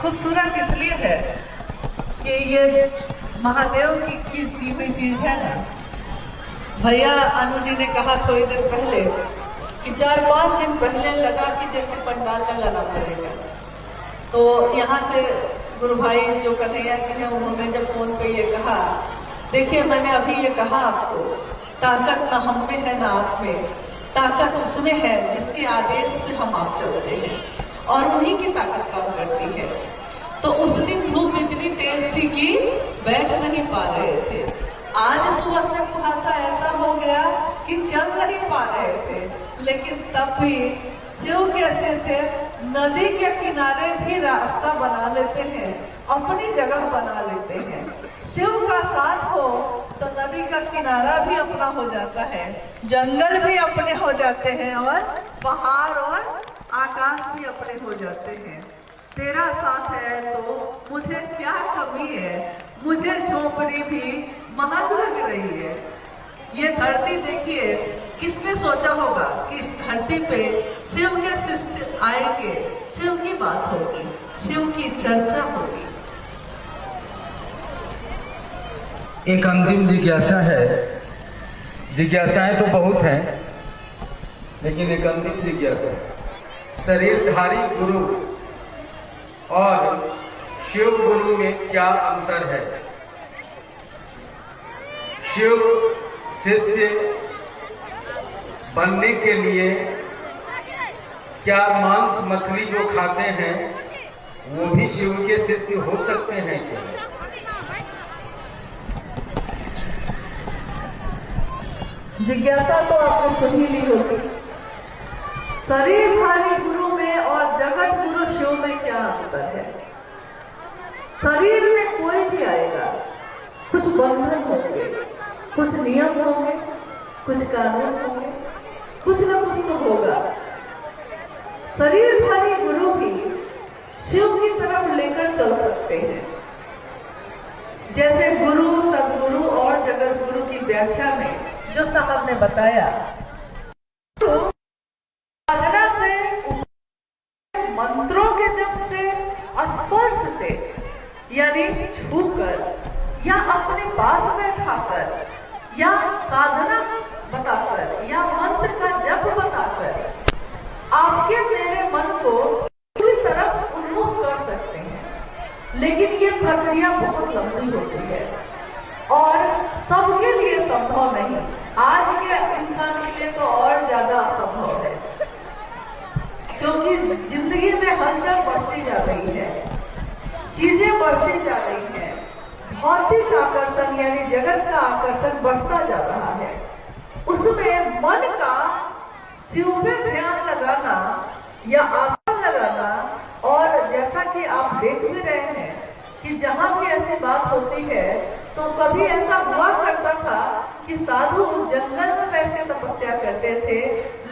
खूबसूरत इसलिए है कि ये महादेव की दी हुई चीज है ना। भैया अनु जी ने कहा थोड़ी देर पहले कि 4-5 दिन पहले लगा कि जैसे पंडाल लगाना पड़ेगा। तो यहाँ से गुरु भाई जो कन्हैया जी हैं, उन्होंने जब फोन पे ये कहा, देखिए मैंने अभी ये कहा आपको, ताकत ना हम में है ना आप में, ताकत उसमें है जिसके आदेश पे हम आप चलते हैं और उन्हीं की ताकत काम करती है। तो उस दिन धूप इतनी तेज थी कि बैठ नहीं पा रहे थे। आज सुबह से कुहासा ऐसा हो गया कि चल नहीं पा रहे थे, लेकिन तब भी शिव कैसे से नदी के किनारे भी रास्ता बना लेते हैं, अपनी जगह बना लेते हैं। शिव का साथ हो तो नदी का किनारा भी अपना हो जाता है, जंगल भी अपने हो जाते हैं और पहाड़ और आकाश भी अपने हो जाते हैं। तेरा साथ है तो मुझे क्या कमी है, मुझे झोंपड़ी भी महक लग रही है। ये धरती देखिए, किसने सोचा होगा कि इस धरती पे शिव के शिष्य आएंगे, शिव की बात होगी, शिव की चर्चा होगी। एक अंतिम जिज्ञासा है। जिज्ञासाएं तो बहुत हैं, लेकिन एक अंतिम जिज्ञासा, शरीरधारी गुरु और शिव गुरु में क्या अंतर है? शिव शिष्य बनने के लिए क्या मांस मछली जो खाते हैं वो भी शिव के शिष्य हो सकते हैं क्या? जिज्ञासा तो आपने सुन ही ली होगी। शरीरधारी गुरु में और जगत गुरु शिव में क्या अंतर है? शरीर में कोई भी आएगा, कुछ बंधन होंगे, कुछ नियम होंगे, कुछ कानून होंगे, कुछ न कुछ तो होगा। शरीरधारी गुरु भी शिव की तरफ लेकर चल सकते हैं। जैसे गुरु, सदगुरु और जगत गुरु की व्याख्या में जो साहब ने बताया, तो साधना से, मंत्रों के जप से, स्पर्श से, यानी छूकर या अपने पास बैठाकर या साधना बताकर या मंत्र का जप बताकर आपके मेरे मन को पूरी तरफ उन्मुख कर सकते हैं। लेकिन ये प्रक्रिया बहुत लंबी होती है और सबके लिए संभव नहीं। आज के इंसान के लिए तो और ज्यादा असंभव है, क्योंकि जिंदगी में हलचल बढ़ती जा रही है, चीजें बढ़ती जा रही हैं, भौतिक आकर्षण यानी जगत का आकर्षण बढ़ता जा रहा है। उसमें मन का शिव में ध्यान लगाना या आसन लगाना, और जैसा कि आप देख भी रहे हैं कि जहाँ भी ऐसी बात होती है तो कभी ऐसा हुआ करता था कि साधु जंगल में बैठ के तपस्या करते थे,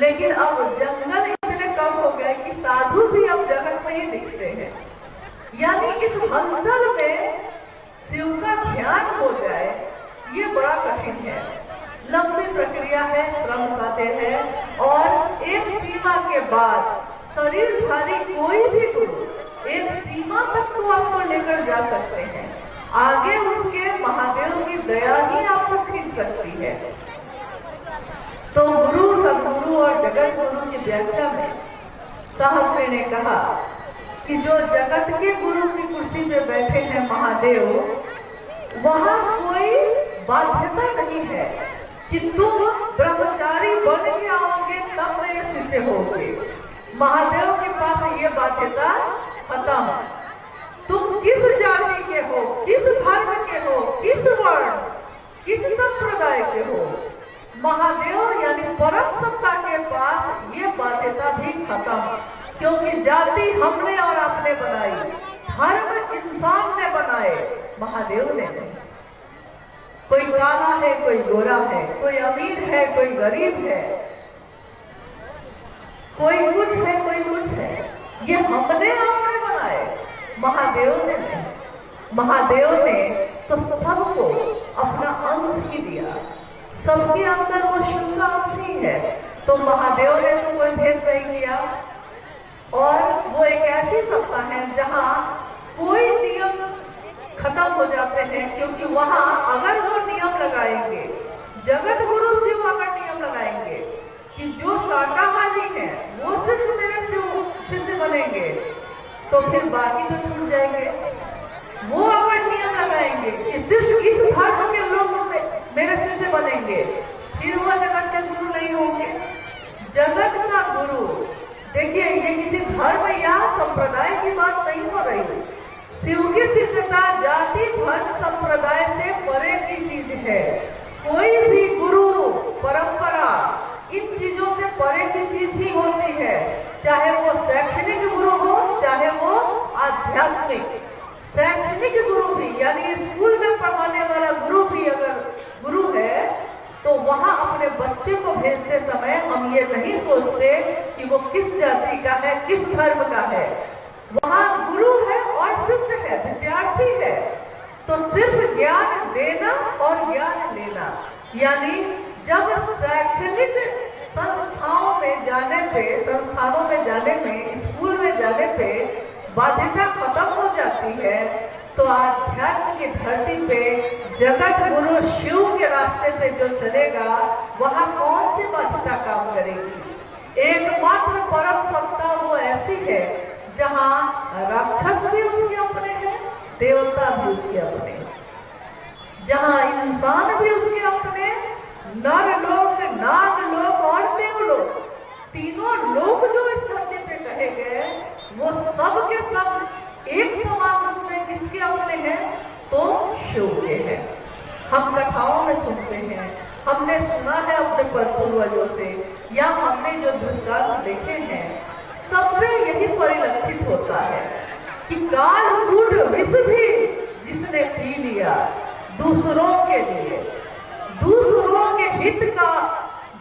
लेकिन अब जंगल इतने कम हो गए कि साधु भी अब जगत में ही दिखते हैं। यानी इस हलचल में शिव का ध्यान हो जाए, ये बड़ा कठिन है, लंबी प्रक्रिया है, श्रम खाते हैं। और एक सीमा के बाद शरीरधारी कोई भी गुरु एक सीमा तक तो आपको लेकर जा सकते हैं, आगे उसके महादेव की दया ही आपको खींच सकती है। तो गुरु, सदगुरु और जगत गुरु की व्याख्या में साहब ने कहा कि जो जगत के गुरु की कुर्सी पे बैठे हैं महादेव, वहां कोई बाध्यता नहीं है कि तुम ब्रह्मचारी बन के आओगे तब मेरे शिष्य होगे। महादेव के पास ये बाध्यता खत्म। तुम किस जाति के हो, किस धर्म के हो, किस वर्ण, किस संप्रदाय के हो, महादेव यानी परम सत्ता के पास ये बाध्यता भी खत्म। क्योंकि जाति हमने और आपने बनाई, धर्म इंसान ने बनाए, महादेव ने नहीं। कोई काला है, कोई गोरा है, कोई अमीर है, कोई गरीब है, कोई कुछ है, कोई कुछ है, ये हमने आपने बनाए, महादेव ने नहीं। महादेव ने तो सबको अपना अंश ही दिया, सबके अंदर वो शिव का अंश ही है। तो महादेव ने तो कोई भेद नहीं किया। और वो एक ऐसी सत्ता है जहाँ कोई नियम खत्म हो जाते हैं, क्योंकि वहां अगर वो नियम लगाएंगे, जगत गुरु शिव अगर नियम लगाएंगे कि जो शाकाहारी है वो सिर्फ मेरे शिष्य बनेंगे, तो फिर बाकी तो छूट जाएंगे। वो अगर नियम लगाएंगे कि सिर्फ इस धर्म के लोग मेरे शिष्य बनेंगे, फिर वो जगत के गुरु नहीं होंगे। जगत का गुरु, देखिए ये किसी धर्म या संप्रदाय की बात नहीं हो रही। शिव की शिष्यता जाति, धर्म, संप्रदाय से परे की चीज है। कोई भी गुरु, परंपरा, इन चीजों से परे की चीज ही होती है, चाहे वो शैक्षणिक गुरु हो, चाहे वो आध्यात्मिक। शैक्षणिक गुरु भी, यानी स्कूल में पढ़ाने वाला गुरु भी अगर गुरु है तो वहां अपने बच्चे को भेजते समय हम ये नहीं सोचते कि वो किस जाति का है, किस धर्म का है। वहां गुरु है और शिष्य है, विद्यार्थी है। तो सिर्फ ज्ञान देना और ज्ञान लेना, यानी जब शैक्षणिक संस्थानों में जाने में, स्कूल में जाने पे बाध्यता खत्म हो जाती है, तो आध्यात्म की धरती पे जगत गुरु शिव के रास्ते पे जो चलेगा वहां कौन सी बाध्यता काम करेगी। एकमात्र परम सत्ता वो ऐसी है जहां राक्षस भी उसके अपने हैं, देवता भी उसके अपने हैं, जहां इंसान भी उसके अपने, नर लोक, नाग लोक और देवलोक, तीनों लोक जो इस धरती पे कहे गए वो सब के सब एक समान रूप में किसके अपने हैं, तो शिव के हैं। हम कथाओं में सुनते हैं, हमने सुना है अपने पूर्वजों से, या हमने जो दृष्टांत देखे हैं, सब में यही परिलक्षित होता है कि कालकूट विष भी जिसने पी लिया दूसरों के लिए, दूसरों के हित का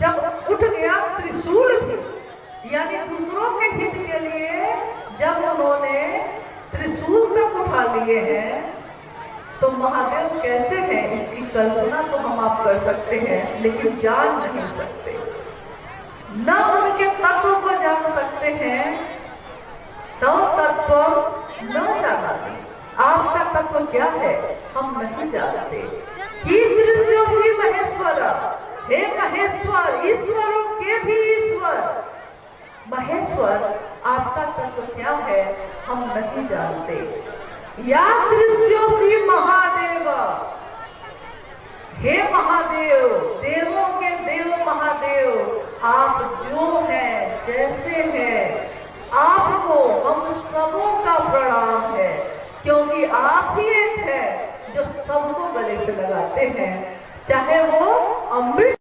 जब उठ गया त्रिशूल भी, यानी दूसरों के हित के लिए जब उन्होंने त्रिशूल तक उठा लिए हैं, तो महादेव कैसे हैं इसकी कल्पना तो हम आप कर सकते हैं, लेकिन जान नहीं सकते। न उनके तत्व को जान सकते हैं, तो तत्व न जानाते। आपका तत्व क्या है हम नहीं जानते। कीदृश्योऽसि महेश्वर, हे महेश्वर, ईश्वरों के भी ईश्वर, महेश्वर आपका तत्व क्या है हम नहीं जानते। यादृश्योऽसि महादेव, हे महादेव, देवों के देव महादेव, आप जो हैं, जैसे हैं, आपको हम सबों का प्रणाम है, क्योंकि आप ही एक है जो सबको गले से लगाते हैं, चाहे वो अमृत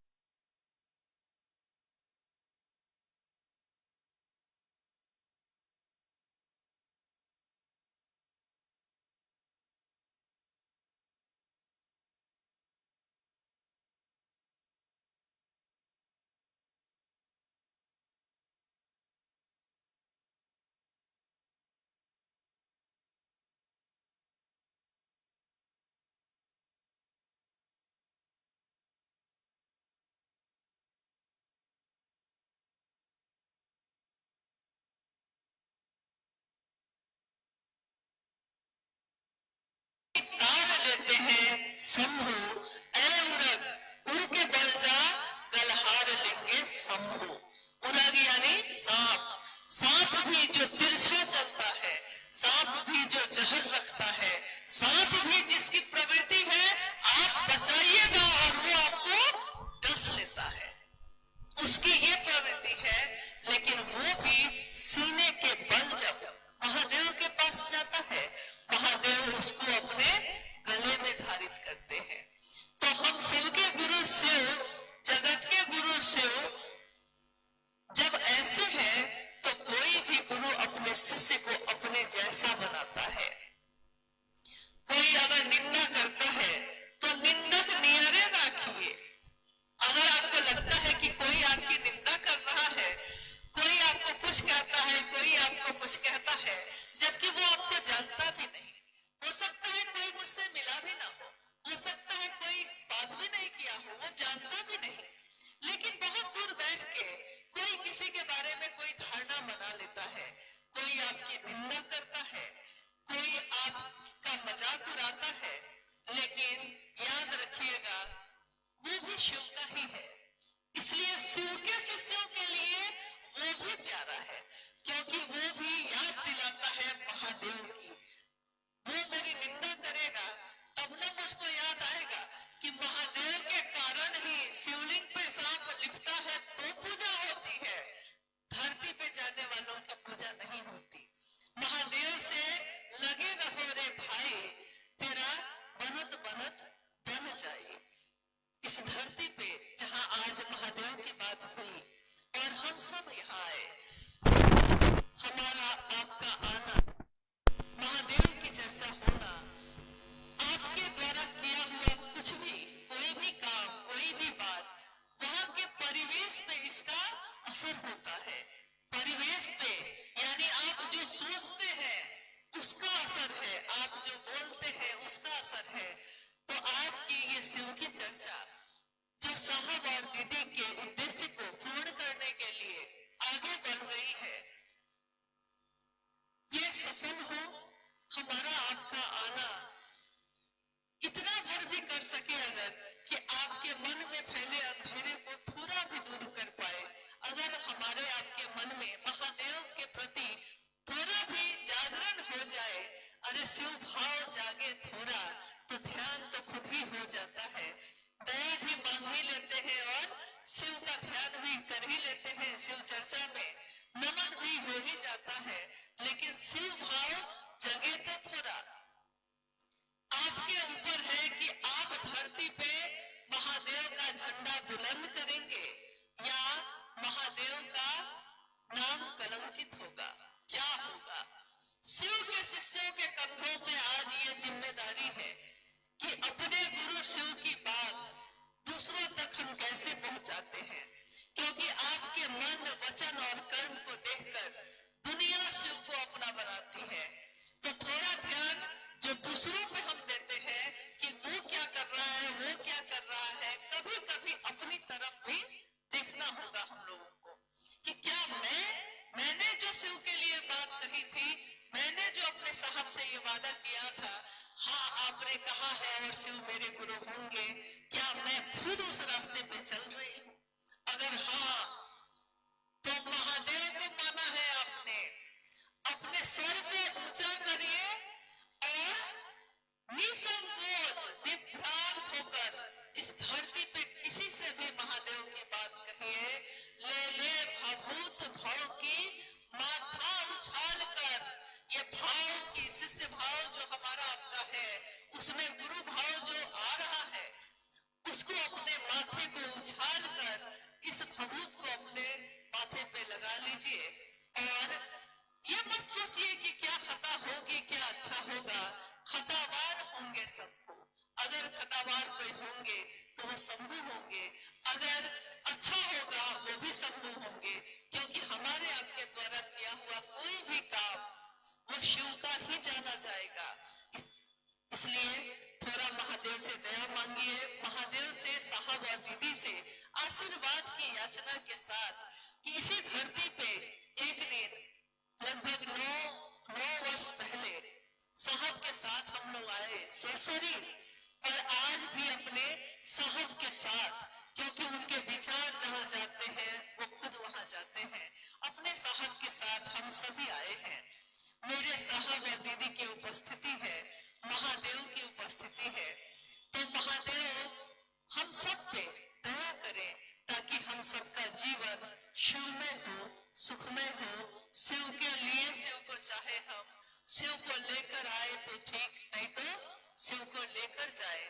शंभु अरे उरग, उनके बल जा गलहार लेंगे शंभु। उरग यानी सांप, सांप भी जो तिरछा चलता है, सांप भी जो जहर रखता है, सांप भी जिसकी प्रवृत्ति है आप बचाइएगा और वो आपको डस लेता है, उसकी ये प्रवृत्ति है। लेकिन वो भी सीने के बल जब महादेव के पास जाता है, महादेव उसको अपने गले में धारित करते हैं। तो हम सबके गुरु शिव, जगत के गुरु शिव जब ऐसे हैं, तो कोई भी गुरु अपने शिष्य को अपने जैसा बनाता है। कोई अगर निंदा करता है तो निंदक नियरे राखिए। अगर आपको लगता है कि कोई आपकी निंदा कर रहा है, कोई आपको कुछ कहता है, कोई आपको कुछ कहता है, जबकि वो आपको जानता भी नहीं, हो सकता है कोई मुझसे मिला भी ना हो सकता है कोई बात भी नहीं किया हो, वो जानता भी नहीं, लेकिन बहुत दूर बैठ के कोई किसी के बारे में कोई धारणा बना लेता है, कोई आपकी निंदा करता है, कोई आपका मजाक उड़ाता है। लेकिन याद रखिएगा वो भी शिव का ही है, इसलिए शिव के शिष्यों के लिए वो भी प्यारा है, क्योंकि वो भी याद दिलाता है महादेव की। वो मेरी निंदा करेगा तब ना मुझको याद आएगा कि महादेव के कारण ही शिवलिंग पे सांप लिपटा है तो पूजा होती है, धरती पे जाने वालों की पूजा नहीं होती। महादेव से लगे रहो रे भाई, तेरा बनत बनत बन जाए। इस धरती पे जहां आज महादेव की बात हुई और हम सब यहाँ आए, हमारा आपका आना, महादेव की चर्चा होना, असर होता है, परिवेश पे, यानी आप जो सोचते हैं उसका असर है, आप जो बोलते हैं उसका असर है। तो आज की ये शिव की चर्चा जो साहब और दीदी के उद्देश्य को पूर्ण करने के लिए आगे बढ़ रही है, ये सफल हो, हमारा आपका आना इतना भर भी कर सके अगर कि आपके मन में फैले अंधेरे को थोड़ा भी दूर कर पाए, अगर हमारे आपके मन में महादेव के प्रति थोड़ा भी जागरण हो जाए, अरे शिव भाव जागे थोड़ा तो ध्यान तो खुद ही हो जाता है, दया भी मांग ही लेते हैं और शिव का ध्यान भी कर ही लेते हैं, शिव चर्चा में नमन भी हो ही जाता है। लेकिन शिव भाव जगे तो थोड़ा आपके ऊपर है कि आप धरती पे महादेव का झंडा बुलंद करेंगे या महादेव का नाम कलंकित होगा, क्या होगा। शिव के शिष्यों के कंधों पे आज ये जिम्मेदारी है कि अपने गुरु शिव की बात दूसरों तक हम कैसे पहुंचाते हैं, क्योंकि आपके मन, वचन और कर्म को देखकर दुनिया शिव को अपना बनाती है। तो थोड़ा ध्यान जो दूसरों पे हम देते हैं कि वो क्या कर रहा है, वो क्या कर रहा है, कभी कभी अपनी तरफ भी देखना होगा हम लोगों को कि क्या मैंने जो शिव के लिए बात कही थी, मैंने जो अपने साहब से ये वादा किया था, हाँ आपने कहा है और शिव मेरे गुरु होंगे, क्या मैं खुद उस रास्ते पे चल रही हूँ? अगर हाँ तो महादेव को माना है आपने, अपने सर को ऊंचा करिए और निसंकोच विभ्रांत होकर इस धरती पे किसी से भी महादेव की बात कहिए, ले ले भभूत भाव की माथा उछाल कर, ये भाव की शिष्य भाव जो हमारा आपका है उसमें गुरु भाव जो आ रहा है उसको अपने माथे को उछाल कर इस भभूत को अपने माथे पे लगा लीजिए और ये मत सोचिए कि क्या खता होगी, क्या अच्छा होगा, खतावार होंगे सबको, अगर खतावार कोई होंगे तो वो शंभु होंगे, अगर अच्छा होगा वो भी शंभु होंगे, क्योंकि हमारे आपके द्वारा किया हुआ कोई भी काम वो शिव का ही जाना जाएगा। इसलिए थोड़ा महादेव से दया मांगिए, महादेव से, साहब और दीदी से आशीर्वाद की याचना के साथ कि इसी धरती पे एक दिन लगभग 9 वर्ष पहले साहब के साथ हम लोग आए सेसरी, और आज भी अपने साहब के साथ, क्योंकि उनके विचार जहाँ जाते हैं वो खुद वहां जाते हैं, अपने साहब के साथ हम सभी आए हैं। मेरे साहब और दीदी की उपस्थिति है, महादेव की उपस्थिति है, तो महादेव हम सब पे दया करें ताकि हम सबका जीवन शिवमय हो, सुखमय हो। शिव के लिए, शिव को चाहे हम शिव को लेकर आए तो ठीक, नहीं तो शिव को लेकर जाए।